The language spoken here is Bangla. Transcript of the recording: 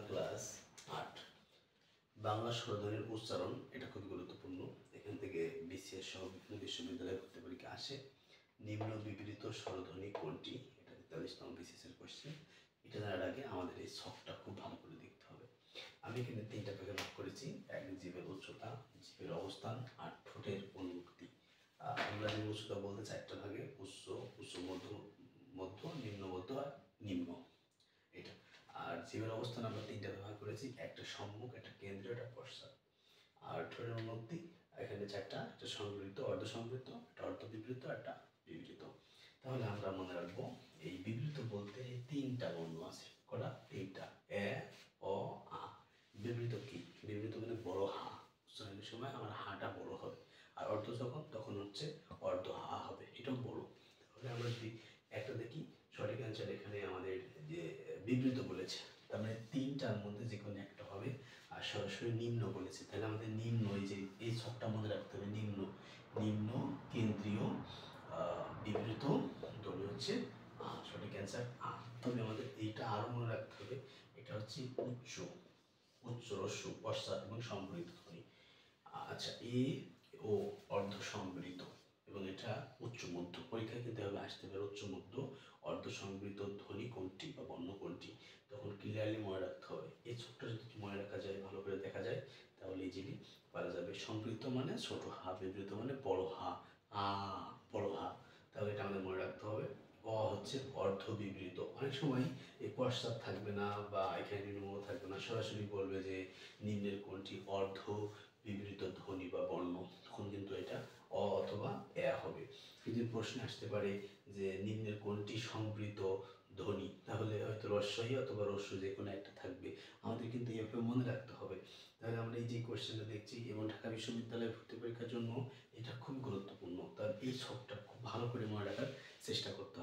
ক্লাস 8 বাংলা স্বরধ্বনির উচ্চারণ। এটা খুবই গুরুত্বপূর্ণ। এখান থেকে বিসিএস সহ বিভিন্ন বিশ্ববিদ্যালয়ে ভর্তি পরীক্ষা আসে। নিম্ন বিবৃত স্বরধ্বনি কোনটি? এটা 43তম বিসিএস এর কোশ্চেন। এটা জানার আগে আমাদের এই ছকটা খুব ভালো করে দেখতে হবে। আমি এখানে 3টা ভাগে ভাগ করেছি। এক, জীবের উচ্চতা, জীবের অবস্থান আর ঠোঁটের উন্মুক্তি। আমরা যে উচ্চতা বলতে 4টা ভাগে: উচ্চ, উচ্চ মধ্য, মধ্য, নিম্ন মধ্য আর নিম্ন। এটা আর জীবের অবস্থান আমরা 3টা ভাগ করেছি: একটা সম্মুখ, একটা কেন্দ্রীয়, একটা পশ্চাৎ। আর ঠোঁটের উন্মুক্তি এখানে 4টা: একটা সংবৃত্ত, অর্ধ সংবৃত্ত, একটা অর্ধ বিবৃত, একটা বিবৃত। তাহলে আমরা মনে রাখবো এই বিবৃত বলতে 3টা বর্ণ আছে। কটা? 3টা। এ, অ, আ। বিবৃত কি? বিবৃত মানে বড় হা। উচ্চারণের সময় আমার হাটা বড় হবে। আর অর্ধ তখন হচ্ছে অর্ধ হা হবে, এটাও বড়। তাহলে আমরা যদি একটা দেখি, সঠিক অ্যান্সার এখানে আমাদের যে বিবৃত বলেছে, তার মানে 3টার মধ্যে যে কোনো একটা হবে। আর সরাসরি নিম্ন বলেছে, তাহলে আমাদের নিম্ন, এই ছকটা মনে রাখতে হবে। নিম্ন কেন্দ্রীয় বিবৃত ধ্বনি হচ্ছে আ। সঠিক অ্যান্সার আ। তবে আমাদের এইটা আরো মনে রাখতে হবে, এটা হচ্ছে উচ্চ হ্রস্ব, পশ্চাৎ এবং সম্বৃত ধ্বনি। আচ্ছা, এ ও অর্ধ সংবৃত, এবং এটা উচ্চ মধ্য। পরীক্ষায় কিন্তু এভাবে আসতে পারে, উচ্চ মধ্য অর্ধ সংবৃত ধ্বনি কোনটি বা বর্ণ কোনটি, তখন ক্লিয়ারলি মনে রাখতে হবে। এই ছোটটা যদি মনে রাখা যায়, ভালো করে দেখা যায়, তাহলে ইজিলি পারা যাবে। সংবৃত মানে ছোট হা, বিবৃত মানে বড় হা, আ বড় হা। তাহলে এটা আমাদের মনে রাখতে হবে। অ হচ্ছে অর্ধ বিবৃত। অনেক সময় এই পশ্চাৎ থাকবে না বা এখানে নিম্ন থাকবে না, সরাসরি বলবে যে নিম্নের কোনটি অর্ধ বিবৃত ধ্বনি বা বর্ণ, তখন কিন্তু এটা অ অথবা এ হবে। যদি প্রশ্ন আসতে পারে যে নিম্নের কোনটি সংবৃত ধ্বনি, তাহলে হয়তো রস্বই অথবা রস্য যে কোনো একটা থাকবে। আমাদের কিন্তু এভাবে মনে রাখতে হবে। তাহলে আমরা এই যে কোশ্চেনটা দেখছি, এবং ঢাকা বিশ্ববিদ্যালয়ে ভর্তি পরীক্ষার জন্য এটা খুব গুরুত্বপূর্ণ। তার এই ছকটা খুব ভালো করে মনে রাখার চেষ্টা করতে